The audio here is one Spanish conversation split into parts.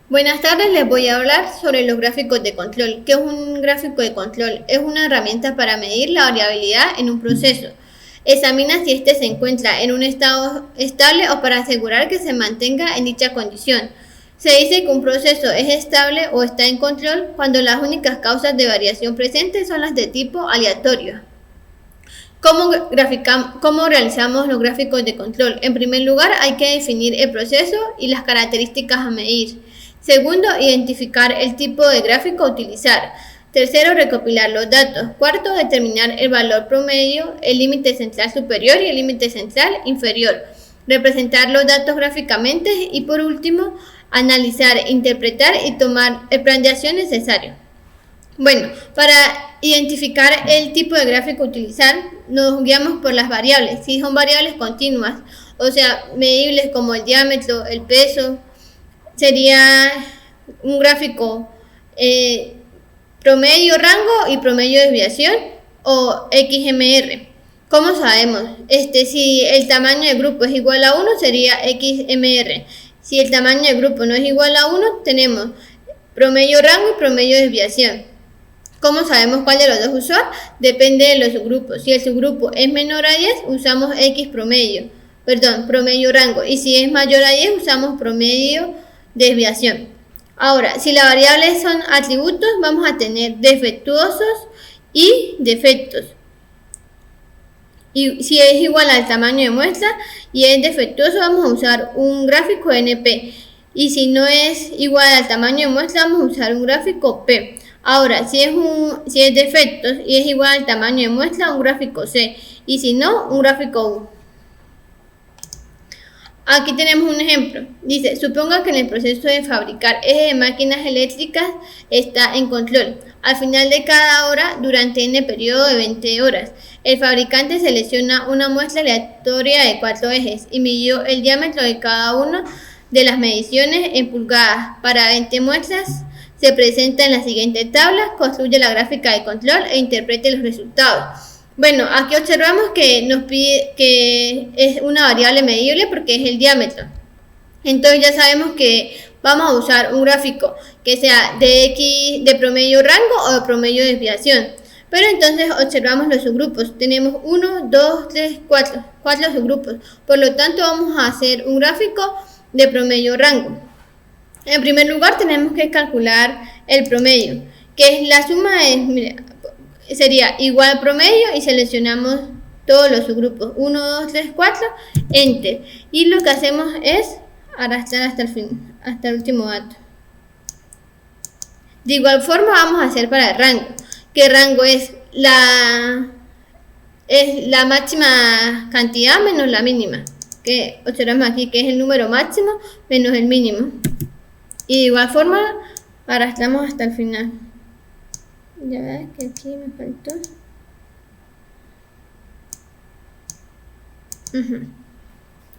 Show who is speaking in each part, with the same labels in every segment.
Speaker 1: Buenas tardes, les voy a hablar sobre los gráficos de control. ¿Qué es un gráfico de control? Es una herramienta para medir la variabilidad en un proceso. Examina si éste se encuentra en un estado estable o para asegurar que se mantenga en dicha condición. Se dice que un proceso es estable o está en control cuando las únicas causas de variación presentes son las de tipo aleatorio. ¿Cómo realizamos los gráficos de control? En primer lugar, hay que definir el proceso y las características a medir. Segundo, identificar el tipo de gráfico a utilizar. Tercero, recopilar los datos. Cuarto, determinar el valor promedio, el límite central superior y el límite central inferior. Representar los datos gráficamente y por último, analizar, interpretar y tomar el plan de acción necesario. Bueno, para identificar el tipo de gráfico a utilizar, nos guiamos por las variables. Si son variables continuas, o sea, medibles como el diámetro, el peso, sería un gráfico promedio rango y promedio desviación o XMR. ¿Cómo sabemos? Si el tamaño del grupo es igual a 1 sería XMR. Si el tamaño del grupo no es igual a 1, tenemos promedio rango y promedio desviación. ¿Cómo sabemos cuál de los dos usar? Depende de los subgrupos. Si el subgrupo es menor a 10, usamos promedio rango. Y si es mayor a 10, usamos promedio desviación. Ahora, si las variables son atributos, vamos a tener defectuosos y defectos. Y si es igual al tamaño de muestra y es defectuoso, vamos a usar un gráfico NP. Y si no es igual al tamaño de muestra, vamos a usar un gráfico P. Ahora, si es defectos y es igual al tamaño de muestra, un gráfico C. Y si no, un gráfico U. Aquí tenemos un ejemplo. Dice, suponga que en el proceso de fabricar ejes de máquinas eléctricas está en control. Al final de cada hora, durante n periodo de 20 horas, el fabricante selecciona una muestra aleatoria de 4 ejes y midió el diámetro de cada una de las mediciones en pulgadas. Para 20 muestras, se presenta en la siguiente tabla, construye la gráfica de control e interprete los resultados. Bueno, aquí observamos que nos pide que es una variable medible porque es el diámetro. Entonces ya sabemos que vamos a usar un gráfico que sea de promedio rango o de promedio desviación. Pero entonces observamos los subgrupos. Tenemos 1, 2, 3, 4 subgrupos. Por lo tanto vamos a hacer un gráfico de promedio rango. En primer lugar tenemos que calcular el promedio, que es la suma sería igual al promedio y seleccionamos todos los subgrupos 1, 2, 3, 4, enter, y lo que hacemos es arrastrar hasta el fin, hasta el último dato. De igual forma vamos a hacer para el rango, que el rango es la máxima cantidad menos la mínima, que observamos aquí que es el número máximo menos el mínimo. Y de igual forma arrastramos hasta el final. Ya ves que aquí me faltó.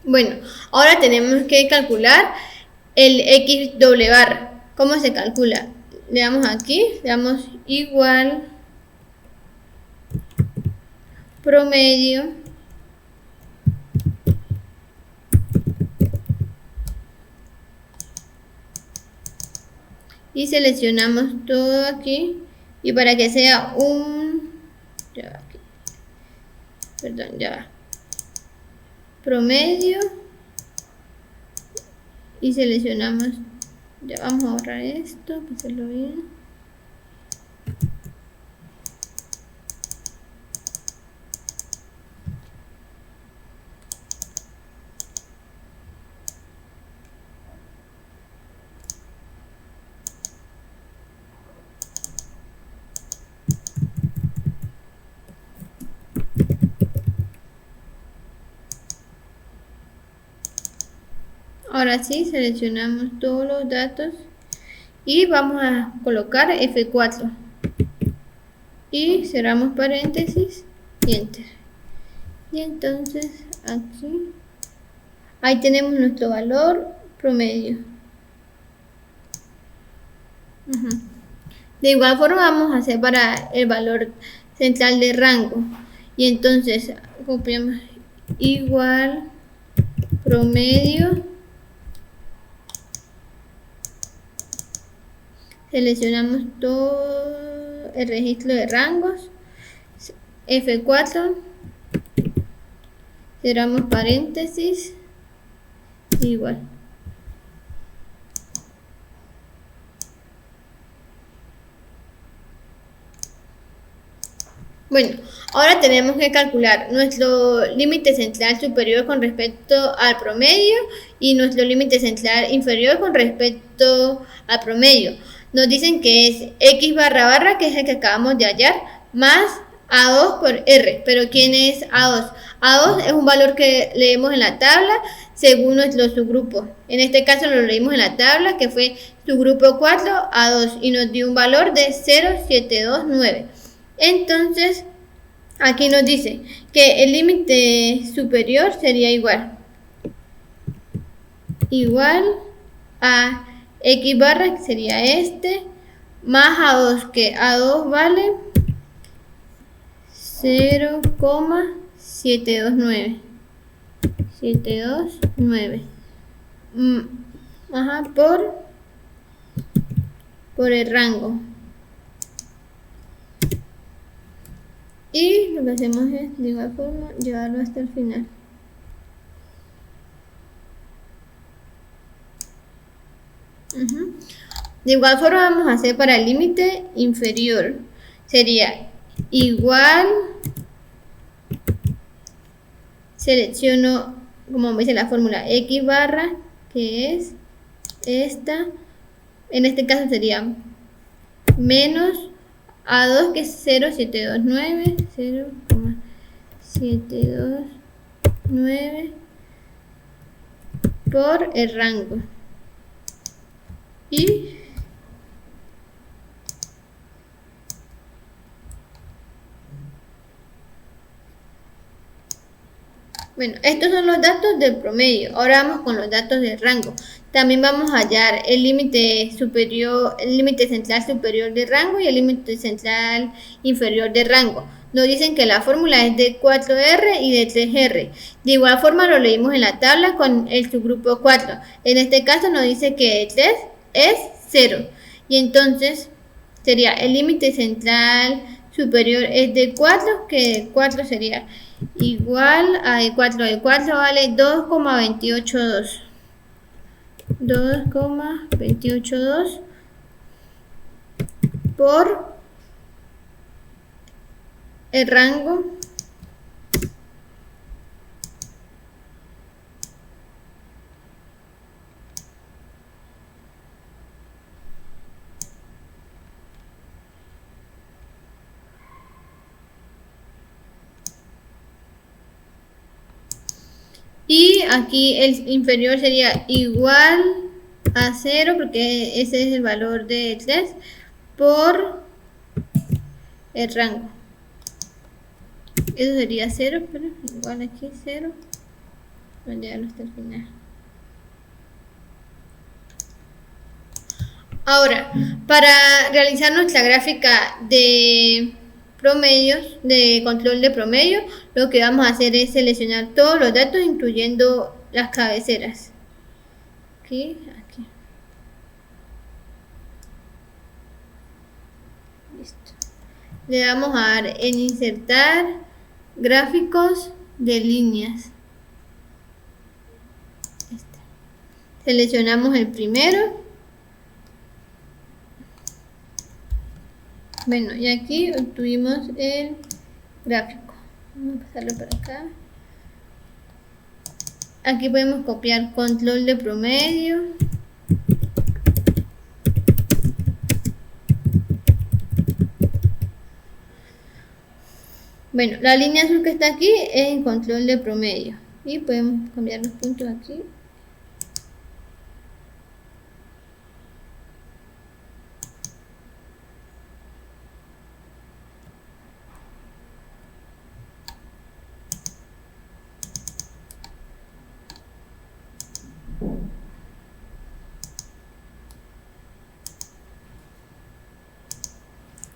Speaker 1: Bueno, ahora tenemos que calcular el X doble barra. ¿Cómo se calcula? Le damos aquí, le damos igual promedio y seleccionamos todo aquí, y para que sea promedio, y seleccionamos, ya vamos a borrar esto para hacerlo bien. Ahora sí, seleccionamos todos los datos y vamos a colocar F4 y cerramos paréntesis y enter. Y entonces aquí, ahí tenemos nuestro valor promedio. De igual forma vamos a hacer para el valor central de rango, y entonces copiamos igual promedio Seleccionamos todo el registro de rangos. F4. Cerramos paréntesis. Igual. Bueno, ahora tenemos que calcular nuestro límite central superior con respecto al promedio y nuestro límite central inferior con respecto al promedio. Nos dicen que es x barra barra, que es el que acabamos de hallar, más A2 por R. Pero ¿quién es A2? A2 es un valor que leemos en la tabla según nuestro subgrupo. En este caso lo leímos en la tabla, que fue subgrupo 4, A2, y nos dio un valor de 0,729. Entonces, aquí nos dice que el límite superior sería igual a x barra, que sería este, más A2, que A2 vale 0,729. 729. Por el rango. Y lo que hacemos es, de igual forma, llevarlo hasta el final. De igual forma vamos a hacer para el límite inferior. Sería igual, selecciono, como me dice la fórmula, x barra, que es esta. En este caso sería menos A2, que es 0,729, 0,729 por el rango. Y bueno, estos son los datos del promedio. Ahora vamos con los datos del rango. También vamos a hallar el límite superior, el límite central superior de rango y el límite central inferior de rango. Nos dicen que la fórmula es de 4R y de 3R. De igual forma lo leímos en la tabla con el subgrupo 4. En este caso nos dice que 3 es 0. Y entonces sería el límite central superior es de 4, que 4 sería igual a de 4. De 4 vale 2,282. 2,282 por el rango y aquí el inferior sería igual a 0, porque ese es el valor de 3 por el rango. Eso sería 0, pero igual aquí 0. Voy a llevarlo hasta el final. Ahora, para realizar nuestra gráfica de promedios, de control de promedio, lo que vamos a hacer es seleccionar todos los datos, incluyendo las cabeceras. Aquí. Listo. Le vamos a dar en insertar gráficos de líneas. Seleccionamos el primero. Bueno, y aquí obtuvimos el gráfico. Vamos a pasarlo por acá. Aquí podemos copiar control de promedio. Bueno, la línea azul que está aquí es en control de promedio. Y podemos cambiar los puntos aquí.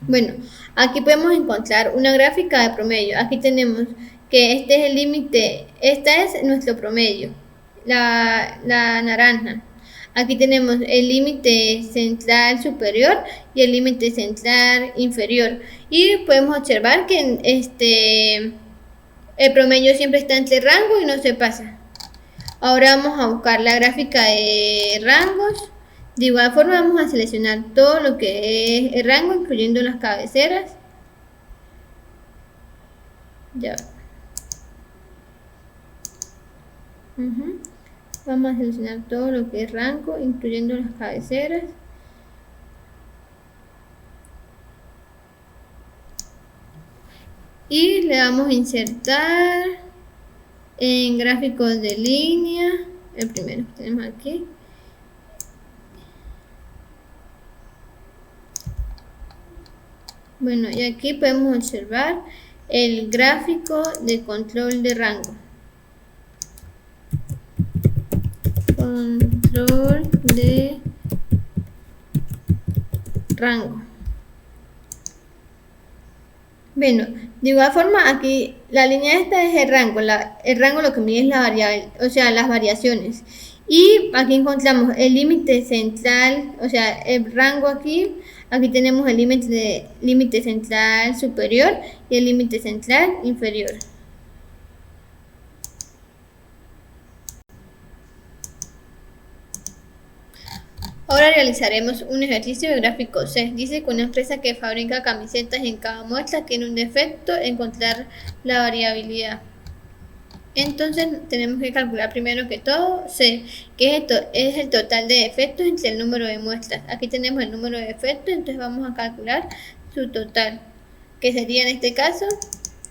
Speaker 1: Bueno, aquí podemos encontrar una gráfica de promedio. Aquí tenemos que este es el límite, este es nuestro promedio, la naranja. Aquí tenemos el límite central superior y el límite central inferior. Y podemos observar que el promedio siempre está entre rango y no se pasa. Ahora vamos a buscar la gráfica de rangos. De igual forma vamos a seleccionar todo lo que es el rango, incluyendo las cabeceras. Ya. Vamos a seleccionar todo lo que es rango, incluyendo las cabeceras. Y le vamos a insertar en gráficos de línea, el primero que tenemos aquí. Bueno, y aquí podemos observar el gráfico de control de rango. Control de rango. Bueno, de igual forma aquí la línea esta es el rango. El rango lo que mide es la variable, o sea, las variaciones. Y aquí encontramos el límite central, o sea, el rango aquí. Aquí tenemos el límite central superior y el límite central inferior. Ahora realizaremos un ejercicio de gráfico C. Dice que una empresa que fabrica camisetas en cada muestra tiene un defecto, encontrar la variabilidad. Entonces tenemos que calcular primero que todo C, que es el total de defectos entre el número de muestras. Aquí tenemos el número de defectos, entonces vamos a calcular su total, que sería en este caso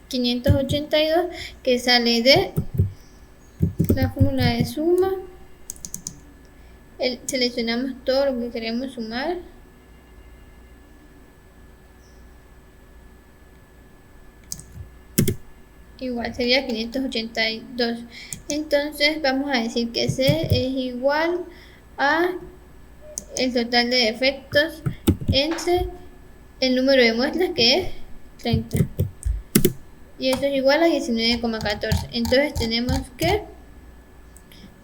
Speaker 1: 582, que sale de la fórmula de suma. Seleccionamos todo lo que queremos sumar. Igual sería 582. Entonces vamos a decir que C es igual a el total de defectos entre el número de muestras, que es 30. Y esto es igual a 19,14. Entonces tenemos que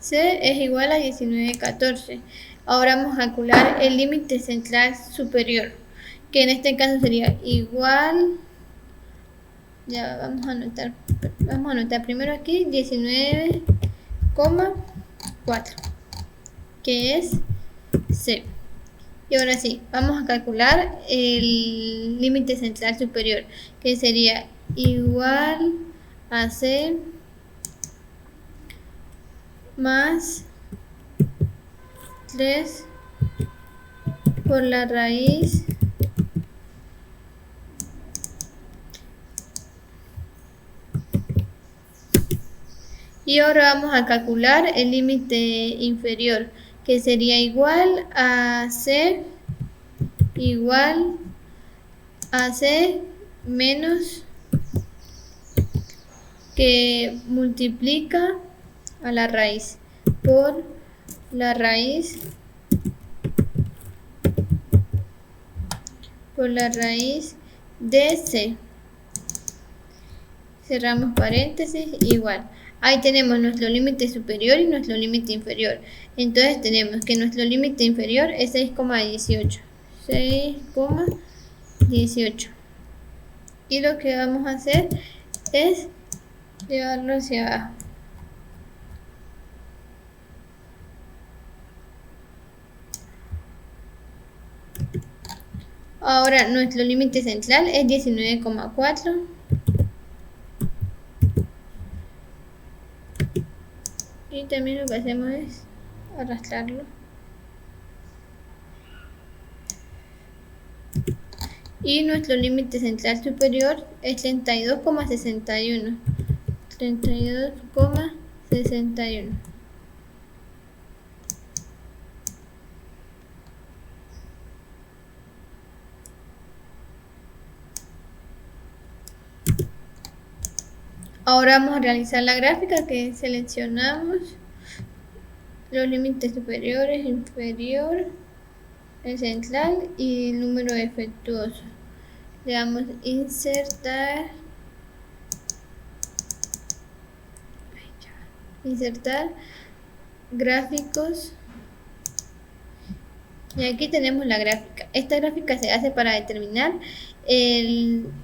Speaker 1: C es igual a 19,14. Ahora vamos a calcular el límite central superior, que en este caso sería igual. Ya vamos a anotar primero aquí 19,4, que es C. Y ahora sí, vamos a calcular el límite central superior, que sería igual a C más 3 por la raíz y ahora vamos a calcular el límite inferior, que sería igual a C menos, que multiplica a la raíz por la raíz de C. Cerramos paréntesis, igual. Ahí tenemos nuestro límite superior y nuestro límite inferior. Entonces tenemos que nuestro límite inferior es 6,18. 6,18. Y lo que vamos a hacer es llevarlo hacia abajo. Ahora nuestro límite central es 19,4. Y también lo que hacemos es arrastrarlo. Y nuestro límite central superior es 32,61. 32,61. Ahora vamos a realizar la gráfica, que seleccionamos los límites superiores, inferior, el central y el número defectuoso. Le damos insertar gráficos Y aquí tenemos la gráfica. Esta gráfica se hace para determinar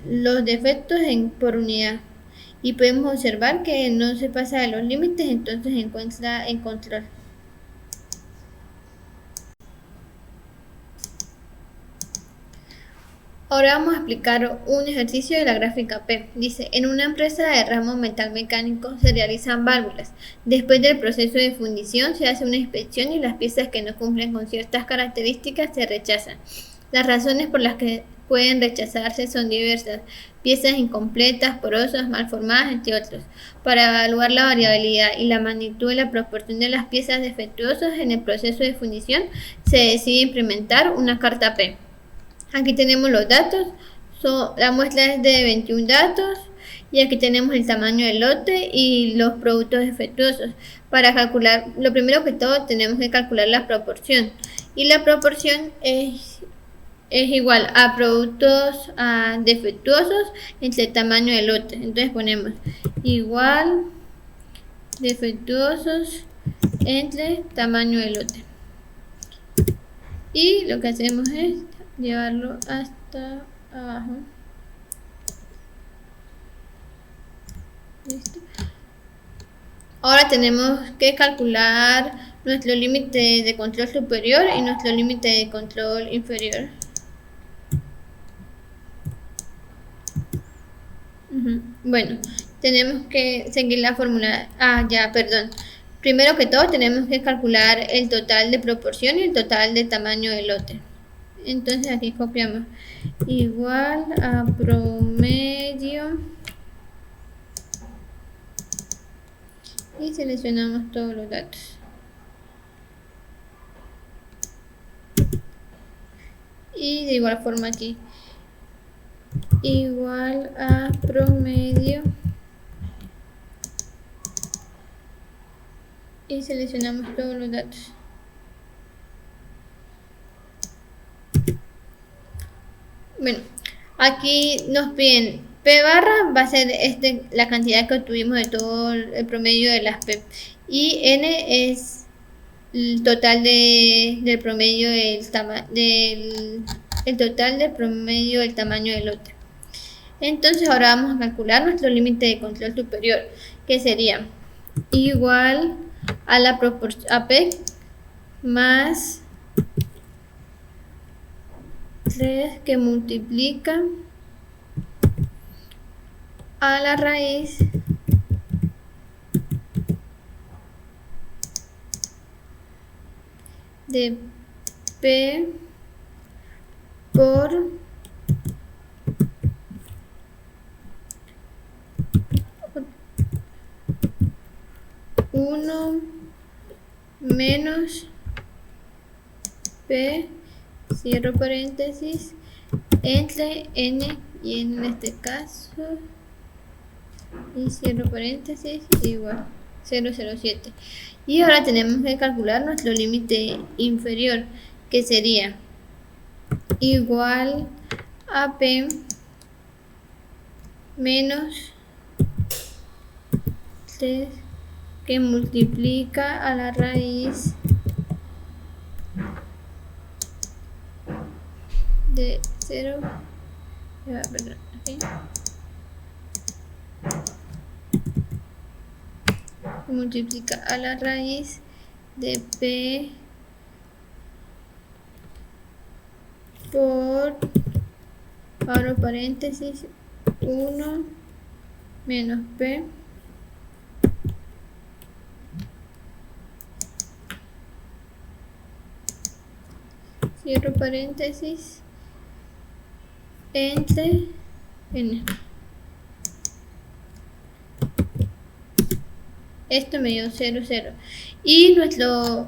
Speaker 1: los defectos por unidad. Y podemos observar que no se pasa de los límites, entonces se encuentra en control. Ahora vamos a explicar un ejercicio de la gráfica P. Dice, en una empresa de ramo metal mecánico se realizan válvulas. Después del proceso de fundición se hace una inspección y las piezas que no cumplen con ciertas características se rechazan. Las razones por las que pueden rechazarse son diversas: piezas incompletas, porosas, mal formadas, entre otros. Para evaluar la variabilidad y la magnitud de la proporción de las piezas defectuosas en el proceso de fundición, se decide implementar una carta P. Aquí tenemos los datos, la muestra es de 21 datos y aquí tenemos el tamaño del lote y los productos defectuosos. Para calcular, lo primero que todo tenemos que calcular la proporción y la proporción es igual a productos defectuosos entre el tamaño del lote. Entonces ponemos igual defectuosos entre tamaño del lote. Y lo que hacemos es llevarlo hasta abajo. ¿Listo? Ahora tenemos que calcular nuestro límite de control superior y nuestro límite de control inferior. Bueno, tenemos que seguir la fórmula. Primero que todo tenemos que calcular el total de proporción y el total de tamaño del lote. Entonces aquí copiamos igual a promedio y seleccionamos todos los datos. Y de igual forma aquí igual a promedio y seleccionamos todos los datos. Bueno, aquí nos piden P barra, va a ser la cantidad que obtuvimos de todo el promedio de las P, y N es el total del promedio el total del promedio del tamaño del lote. Entonces ahora vamos a calcular nuestro límite de control superior, que sería igual a la proporción a P más 3 que multiplica a la raíz de P por 1 menos P, cierro paréntesis, entre N y N en este caso, y cierro paréntesis, igual 0,07. Y ahora tenemos que calcular nuestro límite inferior, que sería igual a P menos 3 que multiplica a la raíz de 0, multiplica a la raíz de P por, abro paréntesis, 1 menos P cierro paréntesis entre N. Esto me dio 0, 0. Y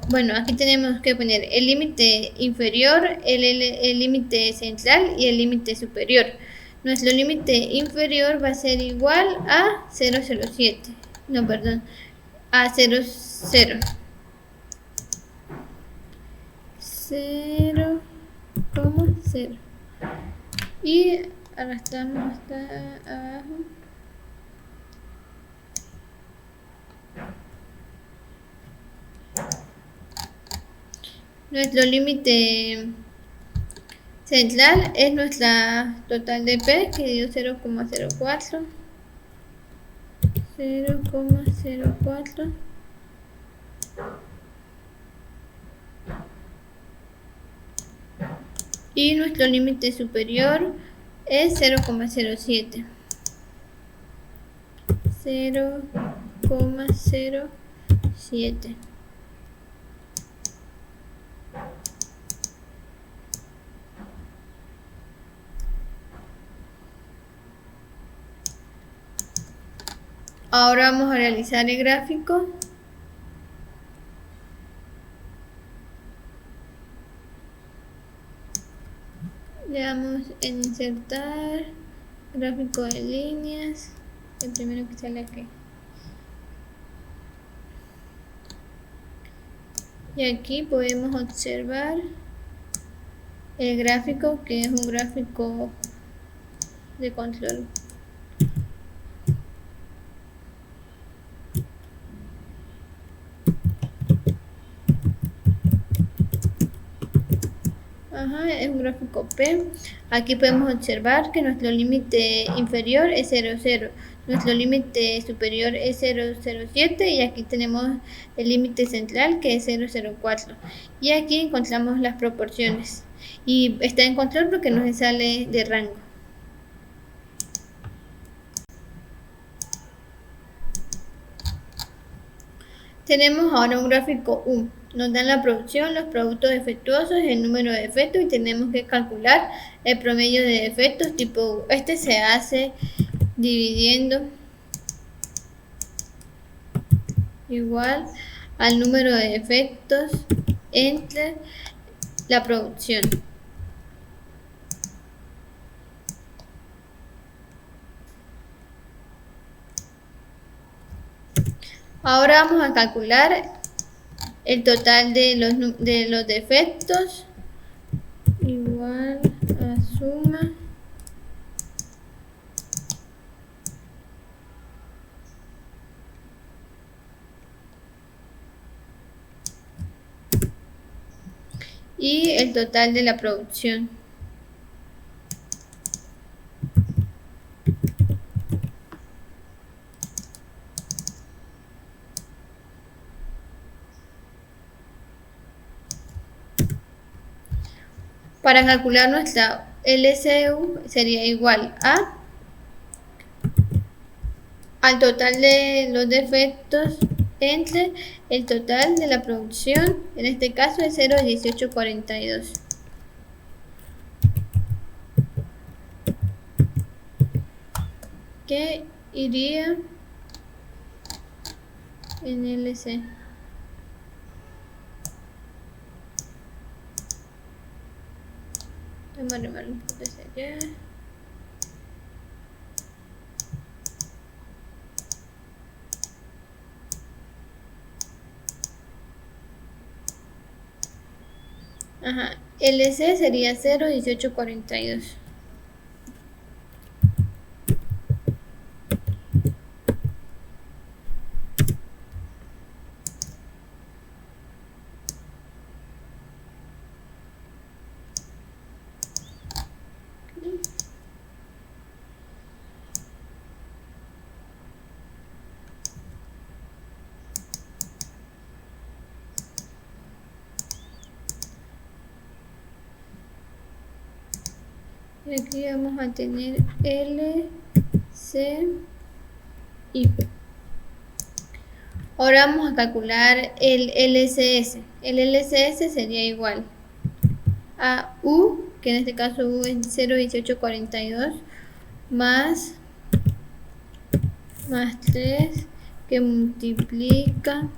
Speaker 1: bueno, aquí tenemos que poner el límite inferior, el límite central y el límite superior. Nuestro límite inferior va a ser igual a 0,07. No, perdón, a 0,0. 0,0. Y arrastramos hasta abajo. Nuestro límite central es nuestra total de P, que dio 0,04. 0,04. Y nuestro límite superior es 0,07. 0,07. Ahora vamos a realizar el gráfico. Le damos en insertar, gráfico de líneas, el primero que sale aquí. Y aquí podemos observar el gráfico, que es un gráfico de control. Es un gráfico P. Aquí podemos observar que nuestro límite inferior es 0,0, nuestro límite superior es 0,07 y aquí tenemos el límite central, que es 0,04. Y aquí encontramos las proporciones y está en control porque no se sale de rango. Tenemos ahora un gráfico U. Nos dan la producción, los productos defectuosos, el número de defectos y tenemos que calcular el promedio de defectos tipo U. Este se hace dividiendo igual al número de defectos entre la producción. Ahora vamos a calcular el total de los defectos igual a suma y el total de la producción. Para calcular nuestra LCU sería igual al total de los defectos entre el total de la producción, en este caso es 0,1842. Que iría en LC. Vamos a armar un poco hacia allá. LC sería 0,1842. Y aquí vamos a tener L, C y ahora vamos a calcular el LCS. El LCS sería igual a U, que en este caso U es 0,1842 más 3 que multiplica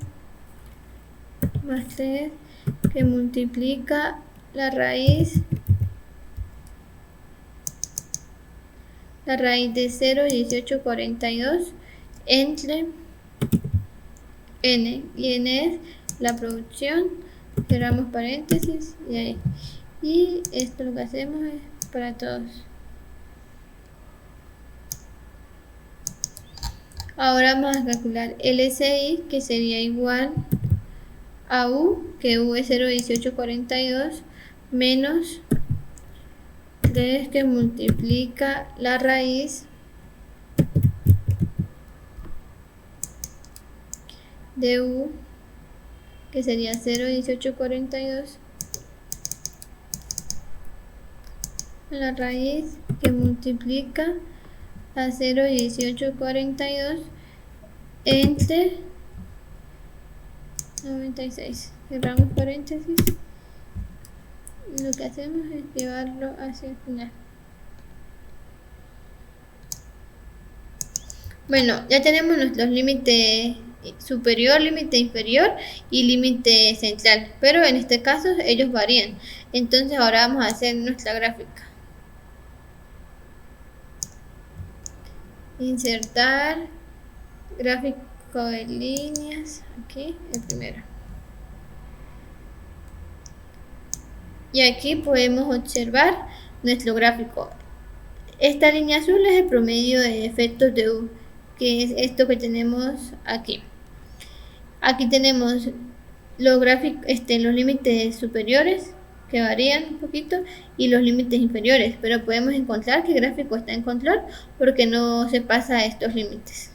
Speaker 1: la raíz de 0,1842 entre N, y N es la producción, cerramos paréntesis y ahí. Y esto lo que hacemos es para todos. Ahora vamos a calcular LCI, que sería igual a u, que u es 0,1842, menos 3 que multiplica la raíz de u, que sería 0,1842, la raíz que multiplica a 0,1842 entre 96. Cerramos paréntesis. Lo que hacemos es llevarlo hacia el final. Bueno, ya tenemos nuestros límites superior, límite inferior y límite central, pero en este caso ellos varían. Entonces ahora vamos a hacer nuestra gráfica. Insertar gráfico de líneas, aquí el primero. Y aquí podemos observar nuestro gráfico. Esta línea azul es el promedio de efectos de U, que es esto que tenemos aquí. Aquí tenemos los gráficos, los límites superiores, que varían un poquito, y los límites inferiores, pero podemos encontrar que el gráfico está en control porque no se pasa a estos límites.